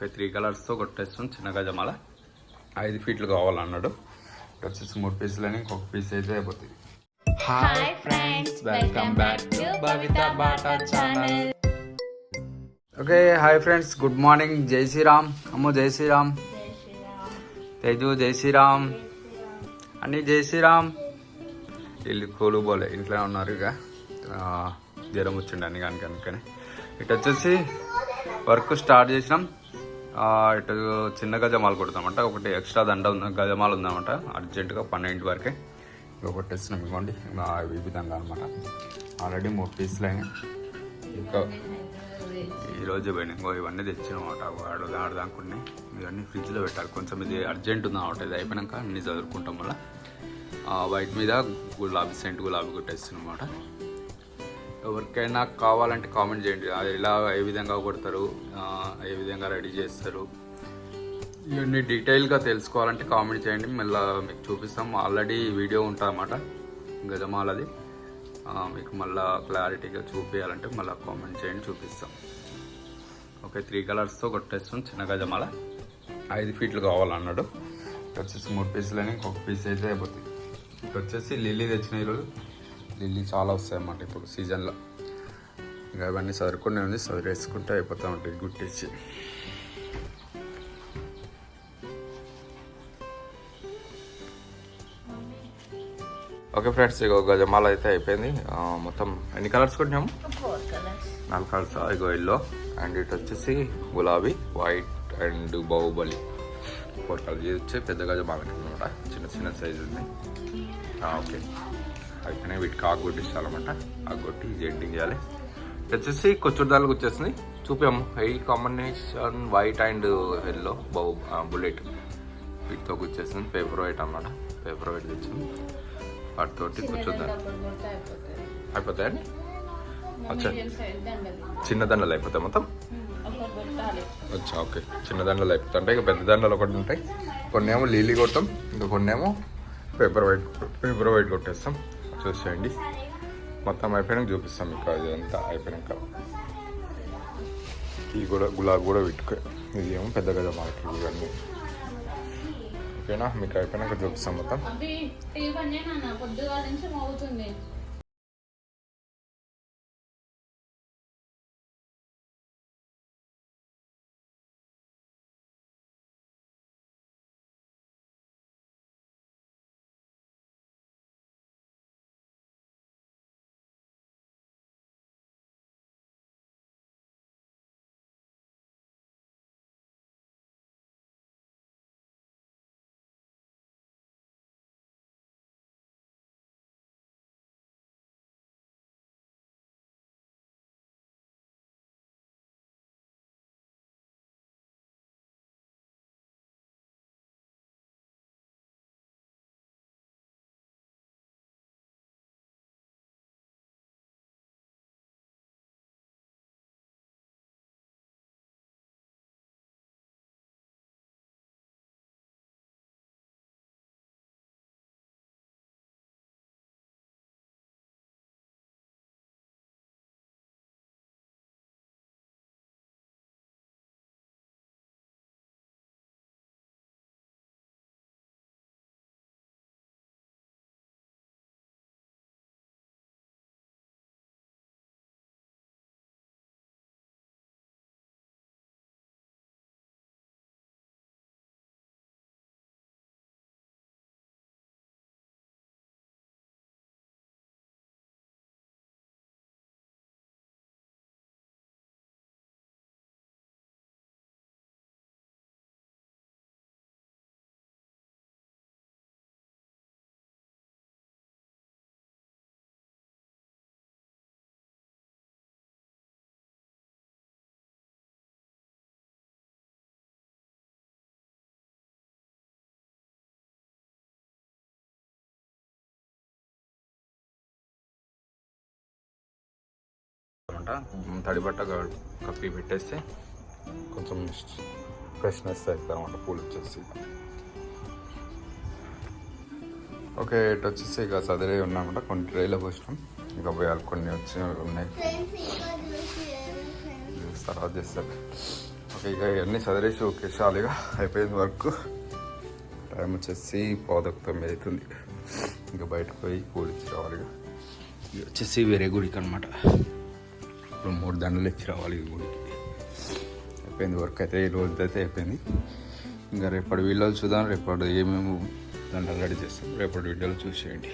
Okay 3 కలర్స్తో కొట్టేస్తాం. చిన్న గజమాల 5 ఫీట్లు కావాలన్నాడు. వచ్చేసి 3 పీసులని ఇంకొక పీస్ అయితే అయిపోతుంది. Hi friends, welcome back to Bhavitha Bata channel. Okay hi friends, good morning. జై శ్రీరామ్. అమ్మో జై శ్రీరామ్. తేజు జై శ్రీరామ్. అన్నీ జై శ్రీరామ్. వీళ్ళు కూలు పోలే ఇంట్లో ఉన్నారు. ఇక జ్వరం వచ్చిండి అని కనుకనే ఇటు వచ్చేసి వర్క్ స్టార్ట్ చేసినాం. ఇటు చిన్న గజమాలు కొడతామంట. ఒకటి ఎక్స్ట్రా దండ గజమాలు ఉందామంట. అర్జెంటుగా 12 వరకే ఇక కొట్టేస్తున్నాం. ఇవ్వండి ఈ విధంగా అనమాట. ఆల్రెడీ 3 పీసులు అయినాయి. ఇంకా ఈరోజు పోయినాయి. ఇవన్నీ తెచ్చినామట. ఆడదానుకున్నాయి. ఇవన్నీ ఫ్రిడ్జ్లో పెట్టాలి. కొంచెం ఇది అర్జెంట్ ఉందన్నమాట. ఇది అయిపోయాక అన్నీ చదువుకుంటాం. వల్ల వైట్ మీద గులాబీ సెంట్ గులాబీ కొట్టేస్తున్నాం అన్నమాట. ఎవరికైనా కావాలంటే కామెంట్ చేయండి. అది ఇలా ఏ విధంగా కొడతారు, ఏ విధంగా రెడీ చేస్తారు, ఇవన్నీ డీటెయిల్గా తెలుసుకోవాలంటే కామెంట్ చేయండి. మళ్ళీ మీకు చూపిస్తాం. ఆల్రెడీ వీడియో ఉంటుందన్నమాట గజమాలది. మీకు మళ్ళీ క్లారిటీగా చూపించాలంటే మళ్ళీ కామెంట్ చేయండి, చూపిస్తాం. ఓకే 3 కలర్స్తో కొట్టేస్తాం. చిన్న గజమాల 5 ఫీట్లు కావాలన్నాడు. వచ్చేసి 3 పీసులని ఇంకొక పీస్ అయితే అయిపోతుంది. వచ్చేసి లిల్లీ తెచ్చిన ఈరోజు. లిల్లీ చాలా వస్తాయి అన్నమాట ఇప్పుడు సీజన్లో. ఇంకా ఇవన్నీ సరుకునే ఉంది. సరివేసుకుంటే అయిపోతూ ఉంటుంది గుట్టించి. ఓకే ఫ్రెండ్స్, ఇగో గజమాల అయితే అయిపోయింది. మొత్తం ఎన్ని కలర్స్ కొట్టినాము? 4 కలర్స్. ఇగో ఎల్లో అండ్ ఇటు వచ్చేసి గులాబీ, వైట్ అండ్ బాహుబలి 4 కలర్స్. ఇది వచ్చి పెద్ద గజమాలకి అనమాట. చిన్న చిన్న సైజు ఉంది. ఓకే అయిపోయినా వీటికి ఆకు కొట్టించాలన్నమాట. ఆకు కొట్టి ఇది ఎడిటింగ్ చేయాలి. వచ్చేసి కొచ్చుడుదాలకు వచ్చేసింది. చూపాము ఈ combination white and yellow bullet వీటితో వచ్చేసింది. పేపర్ వైట్ అన్నమాట. పేపర్ వైట్ తెచ్చింది. వాటితోటి కూర్చుందాం అయిపోతాయండి. అచ్చా చిన్న దండలు అయిపోతాయి మొత్తం. అచ్చా ఓకే చిన్న దండలు అయిపోతాయి. ఇక పెద్ద దండలు ఒకటి ఉంటాయి. కొన్ని ఏమో లీలీ కొడతాం, ఇంకా కొన్ని ఏమో పేపర్ వైట్ కొట్టేస్తాం. చూసేయండి. మొత్తం అయిపోయినాక చూపిస్తాం మీకు. అది అంతా అయిపోయినాక ఇది కూడా గులాబీ కూడా పెట్టుకో. ఇది ఏమో పెద్ద గజ మార్కెట్. ఇవన్నీ ఓకేనా? మీకు అయిపోయినాక చూపిస్తాం మొత్తం. తడి బట్ట కప్పి పెట్టేస్తే కొంచెం ఫ్రెష్నెస్ అవుతుంది అనమాట. పూలు వచ్చేసి ఓకే ఇటు వచ్చేసి ఇక చదివే ఉన్నామంట. కొన్ని ట్రైలో పోసినాం. ఇంకా పోయాలి. కొన్ని వచ్చి ఉన్నాయి తర్వాత చేస్తారు. ఇక ఇవన్నీ చదివేసి ఒకేసారిగా అయిపోయింది వర్క్. టైం వచ్చేసి 8:9 అవుతుంది. ఇంకా బయటకు పోయి పూలు ఇచ్చి రావాలి. ఇది వచ్చేసి వేరే గుడికి అనమాట. ఇప్పుడు 3 దండలు ఇచ్చి రావాలి ఈ గుడికి. అయిపోయింది వర్క్ అయితే, ఈ రోజు అయితే అయిపోయింది. ఇంకా రేపటి వీడియోలు చూద్దాం. రేపటి ఏమేమి దండలు రెడీ చేస్తాం రేపటి వీడియోలు చూసేయండి.